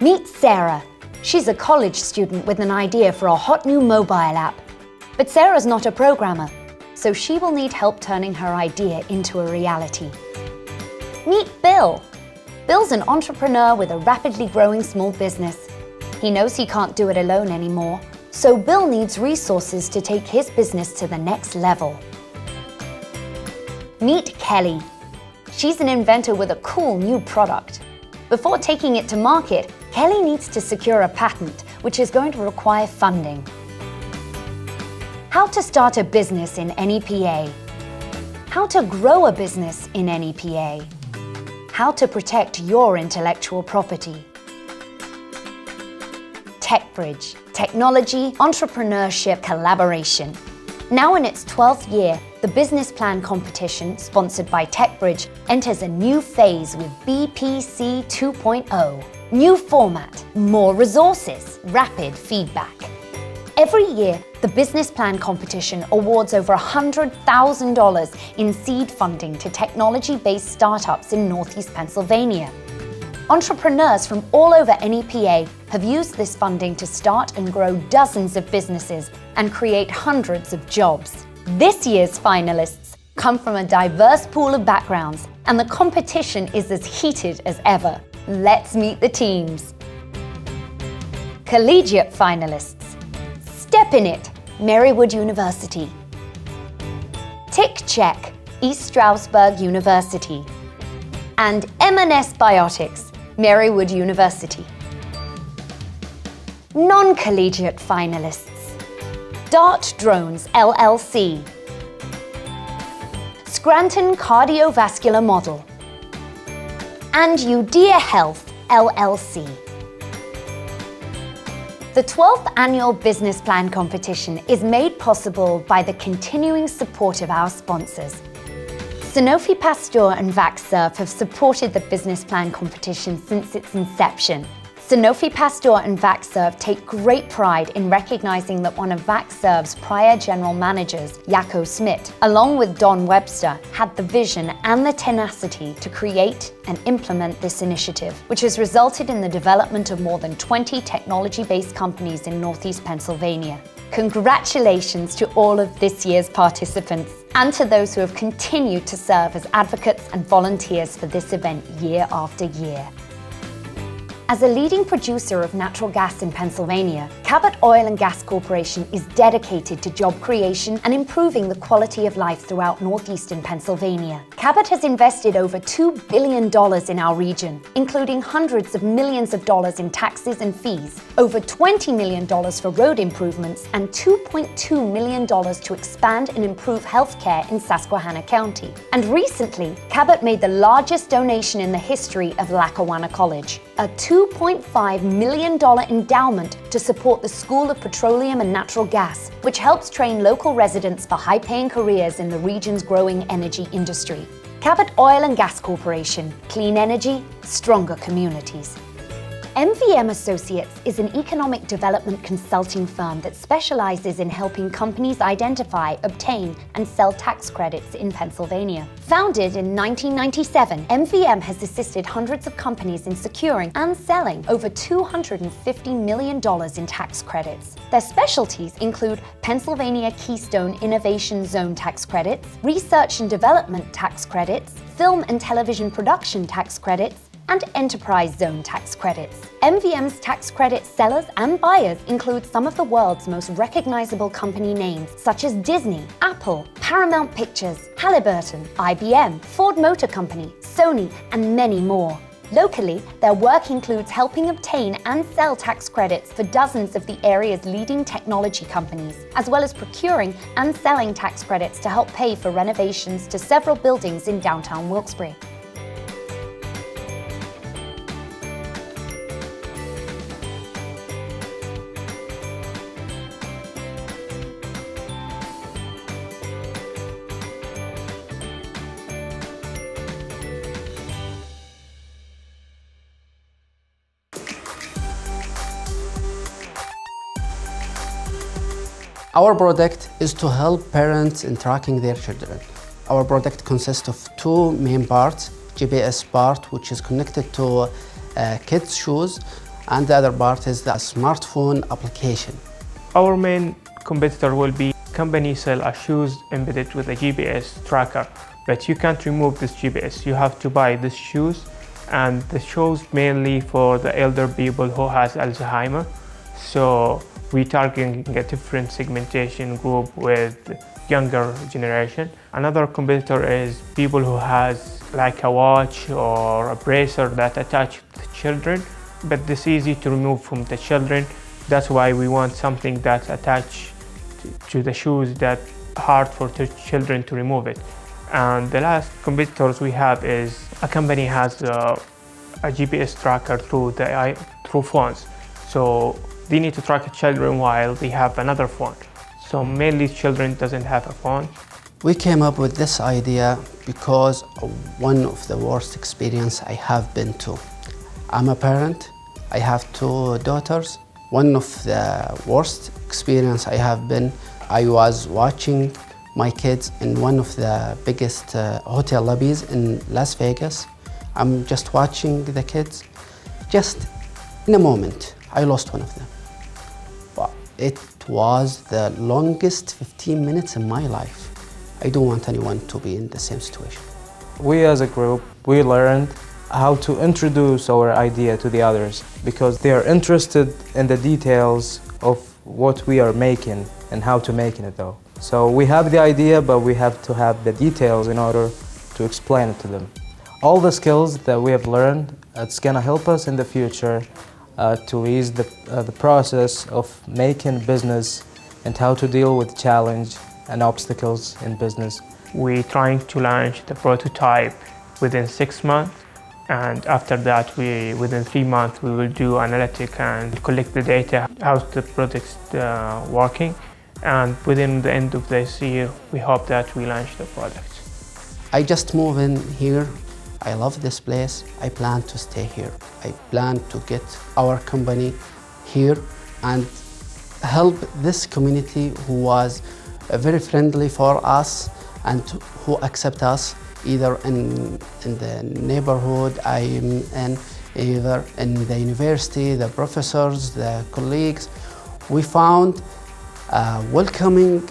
Meet Sarah. She's a college student with an idea for a hot new mobile app. But Sarah's not a programmer, so she will need help turning her idea into a reality. Meet Bill. Bill's an entrepreneur with a rapidly growing small business. He knows he can't do it alone anymore, so Bill needs resources to take his business to the next level. Meet Kelly. She's an inventor with a cool new product. Before taking it to market, Kelly needs to secure a patent, which is going to require funding. How to start a business in NEPA. How to grow a business in NEPA. How to protect your intellectual property. TecBridge, technology, entrepreneurship, collaboration. Now in its 12th year, the business plan competition, sponsored by TecBridge, enters a new phase with BPC 2.0. New format, more resources, rapid feedback. Every year, the business plan competition awards over $100,000 in seed funding to technology-based startups in Northeast Pennsylvania. Entrepreneurs from all over NEPA have used this funding to start and grow dozens of businesses and create hundreds of jobs. This year's finalists come from a diverse pool of backgrounds, and the competition is as heated as ever. Let's meet the teams. Collegiate finalists. Step in It, Marywood University. TicCheck, East Stroudsburg University. And M&S Biotics, Marywood University. Non-collegiate finalists. Dart Drones LLC. Scranton Cardiovascular Model. And Udea Health LLC. The 12th annual business plan competition is made possible by the continuing support of our sponsors. Sanofi Pasteur and VaxServe have supported the business plan competition since its inception. Sanofi Pasteur and VaxServe take great pride in recognizing that one of VaxServe's prior general managers, Jaco Smit, along with Don Webster, had the vision and the tenacity to create and implement this initiative, which has resulted in the development of more than 20 technology-based companies in Northeast Pennsylvania. Congratulations to all of this year's participants and to those who have continued to serve as advocates and volunteers for this event year after year. As a leading producer of natural gas in Pennsylvania, Cabot Oil and Gas Corporation is dedicated to job creation and improving the quality of life throughout Northeastern Pennsylvania. Cabot has invested over $2 billion in our region, including hundreds of millions of dollars in taxes and fees, over $20 million for road improvements, and $2.2 million to expand and improve healthcare in Susquehanna County. And recently, Cabot made the largest donation in the history of Lackawanna College, a $2.5 million endowment to support the School of Petroleum and Natural Gas, which helps train local residents for high-paying careers in the region's growing energy industry. Cabot Oil and Gas Corporation, clean energy, stronger communities. MVM Associates is an economic development consulting firm that specializes in helping companies identify, obtain, and sell tax credits in Pennsylvania. Founded in 1997, MVM has assisted hundreds of companies in securing and selling over $250 million in tax credits. Their specialties include Pennsylvania Keystone Innovation Zone tax credits, research and development tax credits, film and television production tax credits, and Enterprise Zone tax credits. MVM's tax credit sellers and buyers include some of the world's most recognizable company names, such as Disney, Apple, Paramount Pictures, Halliburton, IBM, Ford Motor Company, Sony, and many more. Locally, their work includes helping obtain and sell tax credits for dozens of the area's leading technology companies, as well as procuring and selling tax credits to help pay for renovations to several buildings in downtown Wilkes-Barre. Our product is to help parents in tracking their children. Our product consists of two main parts: GPS part, which is connected to kids' shoes, and the other part is the smartphone application. Our main competitor will be companies sell a shoes embedded with a GPS tracker, but you can't remove this GPS. You have to buy these shoes, and the shoes mainly for the elder people who has Alzheimer. So we targeting a different segmentation group with younger generation. Another competitor is people who has like a watch or a bracer that attach to children, but this is easy to remove from the children. That's why we want something that's attached to the shoes that hard for the children to remove it. And the last competitors we have is a company has a GPS tracker through phones. So they need to track children while they have another phone. So mainly children doesn't have a phone. We came up with this idea because of one of the worst experience I have been to. I'm a parent, I have two daughters. One of the worst experience I have been, I was watching my kids in one of the biggest hotel lobbies in Las Vegas. I'm just watching the kids. Just in a moment, I lost one of them. Well, it was the longest 15 minutes in my life. I don't want anyone to be in the same situation. We as a group, we learned how to introduce our idea to the others because they are interested in the details of what we are making and how to make it though. So we have the idea, but we have to have the details in order to explain it to them. All the skills that we have learned, it's gonna help us in the future to ease the process of making business and how to deal with challenge and obstacles in business. We're trying to launch the prototype within 6 months, and after that, within 3 months, we will do analytics and collect the data, how the product's working, and within the end of this year, we hope that we launch the product. I just moved in here. I love this place. I plan to stay here. I plan to get our company here and help this community who was very friendly for us and who accept us either in the neighborhood I'm in, either in the university, the professors, the colleagues. We found a welcoming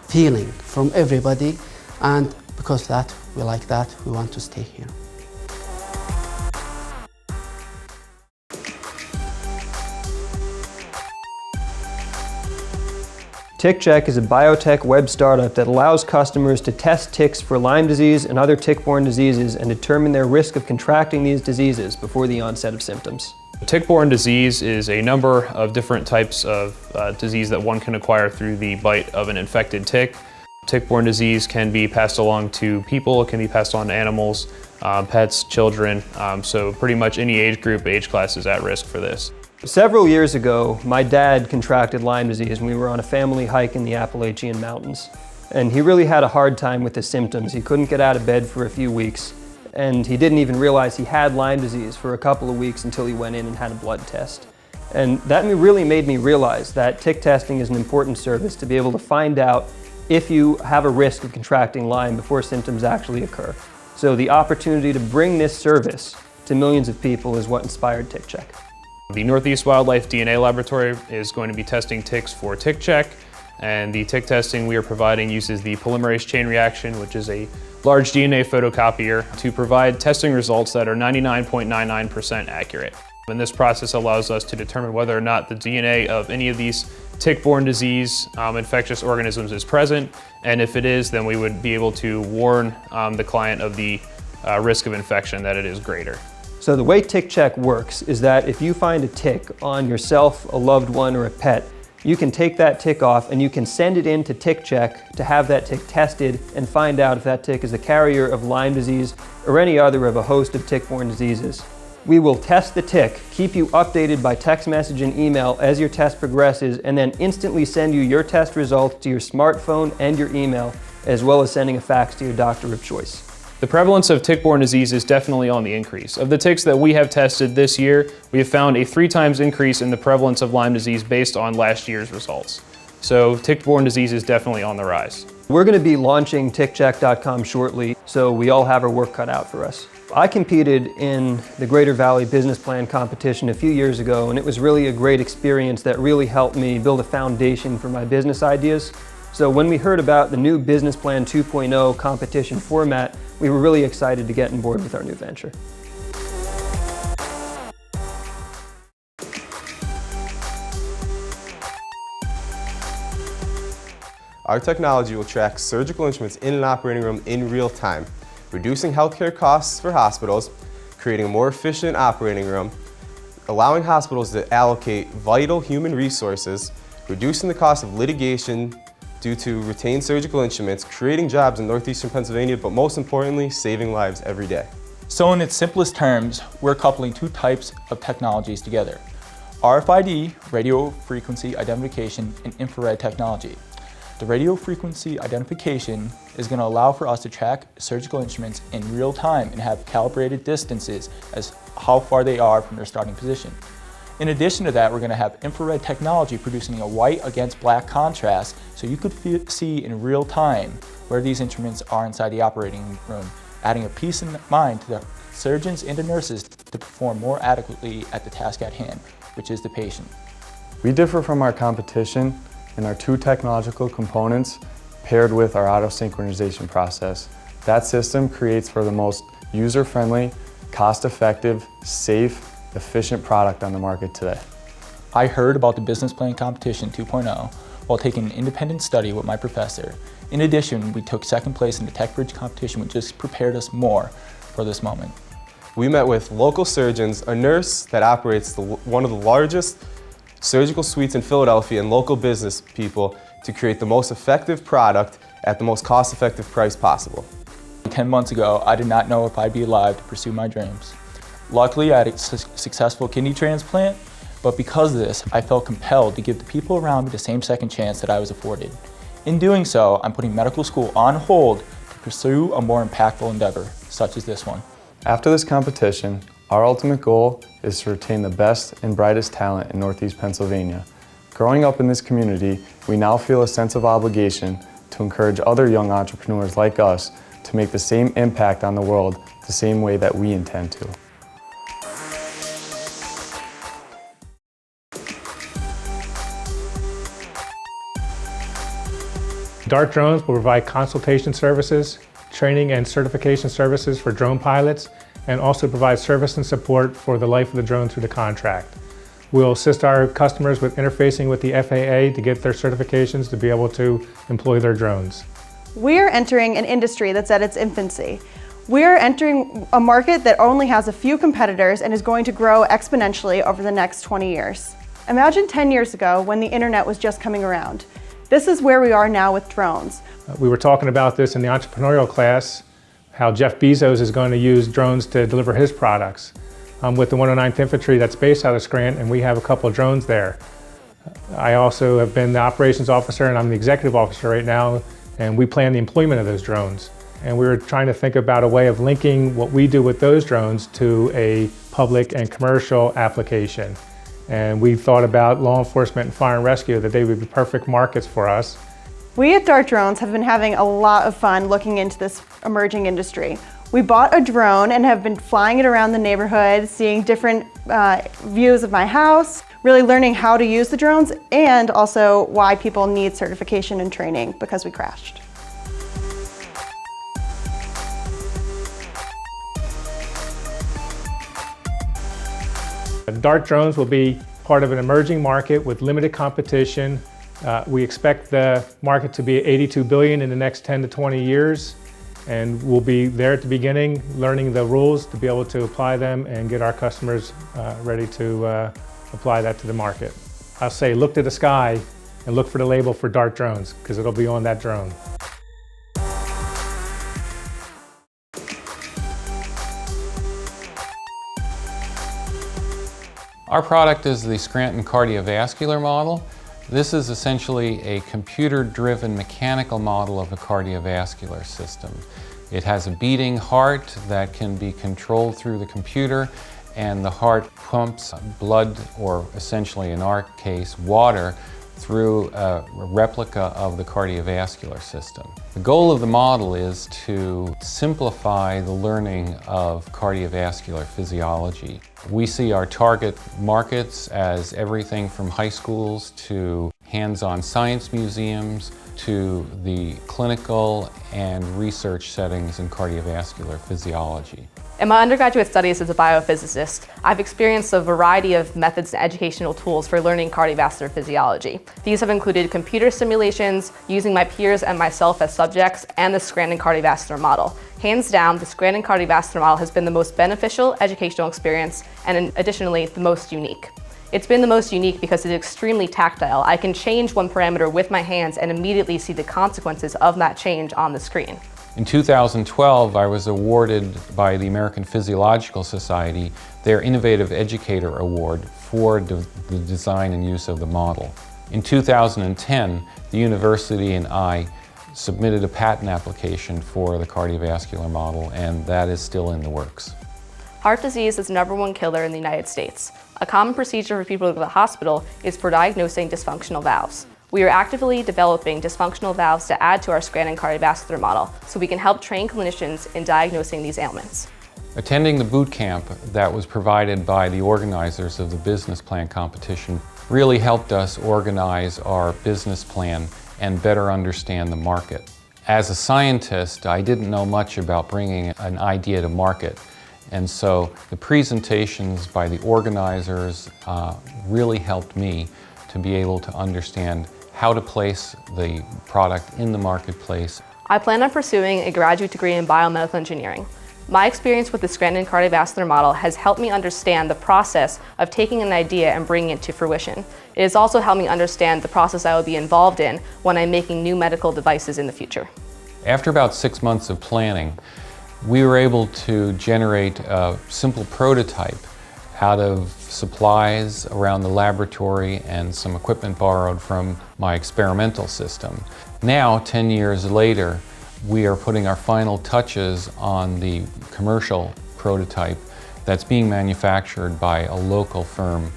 feeling from everybody, and because of that, we like that, we want to stay here. TicCheck is a biotech web startup that allows customers to test ticks for Lyme disease and other tick-borne diseases and determine their risk of contracting these diseases before the onset of symptoms. Tick-borne disease is a number of different types of disease that one can acquire through the bite of an infected tick. Tick-borne disease can be passed along to people, it can be passed on to animals, pets, children, so pretty much any age group, age class is at risk for this. Several years ago, my dad contracted Lyme disease when we were on a family hike in the Appalachian Mountains. And he really had a hard time with the symptoms. He couldn't get out of bed for a few weeks. And he didn't even realize he had Lyme disease for a couple of weeks until he went in and had a blood test. And that really made me realize that tick testing is an important service to be able to find out if you have a risk of contracting Lyme before symptoms actually occur. So the opportunity to bring this service to millions of people is what inspired TicCheck. The Northeast Wildlife DNA Laboratory is going to be testing ticks for TicCheck, and the tick testing we are providing uses the polymerase chain reaction, which is a large DNA photocopier, to provide testing results that are 99.99% accurate. And this process allows us to determine whether or not the DNA of any of these tick-borne disease infectious organisms is present, and if it is, then we would be able to warn the client of the risk of infection, that it is greater. So the way TicCheck works is that if you find a tick on yourself, a loved one, or a pet, you can take that tick off and you can send it in to TicCheck to have that tick tested and find out if that tick is a carrier of Lyme disease or any other of a host of tick-borne diseases. We will test the tick, keep you updated by text message and email as your test progresses, and then instantly send you your test results to your smartphone and your email, as well as sending a fax to your doctor of choice. The prevalence of tick-borne disease is definitely on the increase. Of the ticks that we have tested this year, we have found a 3 times increase in the prevalence of Lyme disease based on last year's results. So tick-borne disease is definitely on the rise. We're going to be launching TicCheck.com shortly, so we all have our work cut out for us. I competed in the Greater Valley Business Plan competition a few years ago, and it was really a great experience that really helped me build a foundation for my business ideas. So when we heard about the new Business Plan 2.0 competition format, we were really excited to get on board with our new venture. Our technology will track surgical instruments in an operating room in real time, reducing healthcare costs for hospitals, creating a more efficient operating room, allowing hospitals to allocate vital human resources, reducing the cost of litigation due to retained surgical instruments, creating jobs in Northeastern Pennsylvania, but most importantly, saving lives every day. So in its simplest terms, we're coupling two types of technologies together: RFID, radio frequency identification, and infrared technology. The radio frequency identification is going to allow for us to track surgical instruments in real time and have calibrated distances as how far they are from their starting position. In addition to that, we're going to have infrared technology producing a white against black contrast so you could see in real time where these instruments are inside the operating room, adding a peace of mind to the surgeons and the nurses to perform more adequately at the task at hand, which is the patient. We differ from our competition in our two technological components paired with our auto-synchronization process. That system creates for the most user-friendly, cost-effective, safe, efficient product on the market today. I heard about the Business Plan Competition 2.0 while taking an independent study with my professor. In addition, we took second place in the TecBridge competition, which just prepared us more for this moment. We met with local surgeons, a nurse that operates one of the largest surgical suites in Philadelphia, and local business people to create the most effective product at the most cost-effective price possible. 10 months ago, I did not know if I'd be alive to pursue my dreams. Luckily, I had a successful kidney transplant, but because of this, I felt compelled to give the people around me the same second chance that I was afforded. In doing so, I'm putting medical school on hold to pursue a more impactful endeavor, such as this one. After this competition, our ultimate goal is to retain the best and brightest talent in Northeast Pennsylvania. Growing up in this community, we now feel a sense of obligation to encourage other young entrepreneurs like us to make the same impact on the world the same way that we intend to. Dart Drones will provide consultation services, training and certification services for drone pilots, and also provide service and support for the life of the drone through the contract. We'll assist our customers with interfacing with the FAA to get their certifications to be able to employ their drones. We're entering an industry that's at its infancy. We're entering a market that only has a few competitors and is going to grow exponentially over the next 20 years. Imagine 10 years ago when the internet was just coming around. This is where we are now with drones. We were talking about this in the entrepreneurial class, how Jeff Bezos is going to use drones to deliver his products. I'm with the 109th Infantry that's based out of Scranton, and we have a couple of drones there. I also have been the operations officer, and I'm the executive officer right now, and we plan the employment of those drones. And we were trying to think about a way of linking what we do with those drones to a public and commercial application. And we thought about law enforcement and fire and rescue, that they would be perfect markets for us. We at Dart Drones have been having a lot of fun looking into this emerging industry. We bought a drone and have been flying it around the neighborhood, seeing different views of my house, really learning how to use the drones, and also why people need certification and training because we crashed. Dart Drones will be part of an emerging market with limited competition. We expect the market to be $82 billion in the next 10 to 20 years, and we'll be there at the beginning, learning the rules to be able to apply them and get our customers ready to apply that to the market. I'll say look to the sky and look for the label for Dart Drones, because it'll be on that drone. Our product is the Scranton cardiovascular model. This is essentially a computer-driven mechanical model of a cardiovascular system. It has a beating heart that can be controlled through the computer, and the heart pumps blood, or essentially in our case, water, through a replica of the cardiovascular system. The goal of the model is to simplify the learning of cardiovascular physiology. We see our target markets as everything from high schools to hands-on science museums to the clinical and research settings in cardiovascular physiology. In my undergraduate studies as a biophysicist, I've experienced a variety of methods and educational tools for learning cardiovascular physiology. These have included computer simulations, using my peers and myself as subjects, and the Scranton cardiovascular model. Hands down, the Scranton cardiovascular model has been the most beneficial educational experience and additionally the most unique. It's been the most unique because it's extremely tactile. I can change one parameter with my hands and immediately see the consequences of that change on the screen. In 2012, I was awarded by the American Physiological Society their Innovative Educator Award for the design and use of the model. In 2010, the university and I submitted a patent application for the cardiovascular model, and that is still in the works. Heart disease is the #1 killer in the United States. A common procedure for people to go to the hospital is for diagnosing dysfunctional valves. We are actively developing dysfunctional valves to add to our Scranton cardiovascular model so we can help train clinicians in diagnosing these ailments. Attending the boot camp that was provided by the organizers of the business plan competition really helped us organize our business plan and better understand the market. As a scientist, I didn't know much about bringing an idea to market, and so the presentations by the organizers really helped me to be able to understand how to place the product in the marketplace. I plan on pursuing a graduate degree in biomedical engineering. My experience with the Scranton cardiovascular model has helped me understand the process of taking an idea and bringing it to fruition. It has also helped me understand the process I will be involved in when I'm making new medical devices in the future. After about 6 months of planning, we were able to generate a simple prototype out of supplies around the laboratory and some equipment borrowed from my experimental system. Now, 10 years later, we are putting our final touches on the commercial prototype that's being manufactured by a local firm.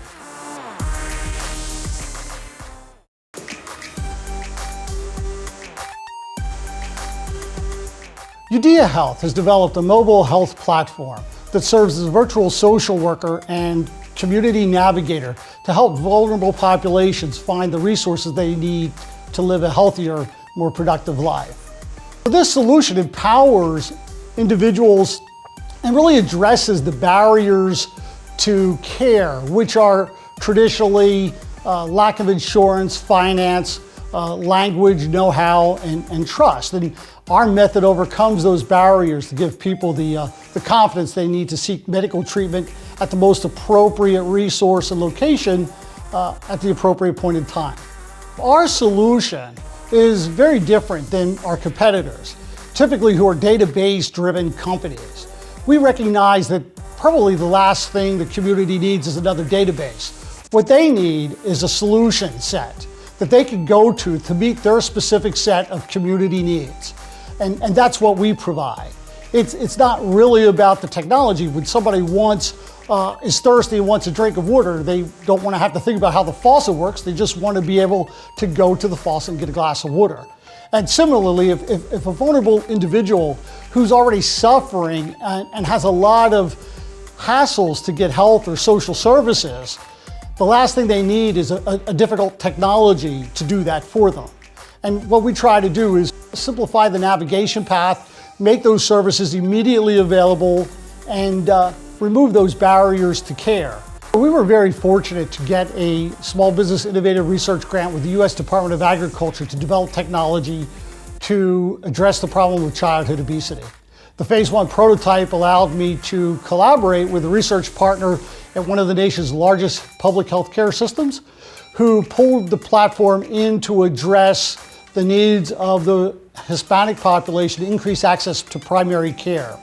Udea Health has developed a mobile health platform that serves as a virtual social worker and community navigator to help vulnerable populations find the resources they need to live a healthier, more productive life. This solution empowers individuals and really addresses the barriers to care, which are traditionally lack of insurance, finance, language, know-how, and trust. And our method overcomes those barriers to give people the confidence they need to seek medical treatment at the most appropriate resource and location at the appropriate point in time. Our solution is very different than our competitors, typically who are database-driven companies. We recognize that probably the last thing the community needs is another database. What they need is a solution set that they can go to meet their specific set of community needs. And that's what we provide. It's not really about the technology. When somebody is thirsty and wants a drink of water, they don't want to have to think about how the faucet works. They just want to be able to go to the faucet and get a glass of water. And similarly, if a vulnerable individual who's already suffering and has a lot of hassles to get health or social services, the last thing they need is a difficult technology to do that for them. And what we try to do is simplify the navigation path, make those services immediately available, and remove those barriers to care. We were very fortunate to get a Small Business Innovative Research Grant with the U.S. Department of Agriculture to develop technology to address the problem of childhood obesity. The Phase 1 prototype allowed me to collaborate with a research partner at one of the nation's largest public health care systems, who pulled the platform in to address the needs of the Hispanic population to increase access to primary care.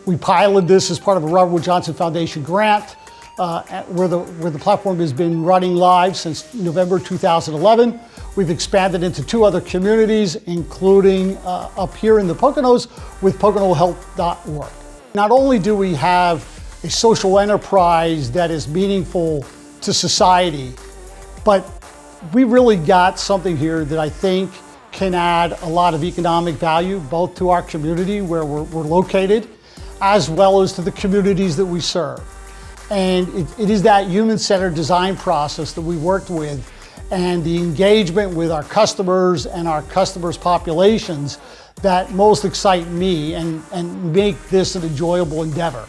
We piloted this as part of a Robert Wood Johnson Foundation grant, where the platform has been running live since November 2011. We've expanded into 2 other communities, including up here in the Poconos with PoconoHealth.org. Not only do we have a social enterprise that is meaningful to society, but We really got something here that I think can add a lot of economic value, both to our community where we're located, as well as to the communities that we serve. And it is that human-centered design process that we worked with and the engagement with our customers and our customers' populations that most excite me and make this an enjoyable endeavor.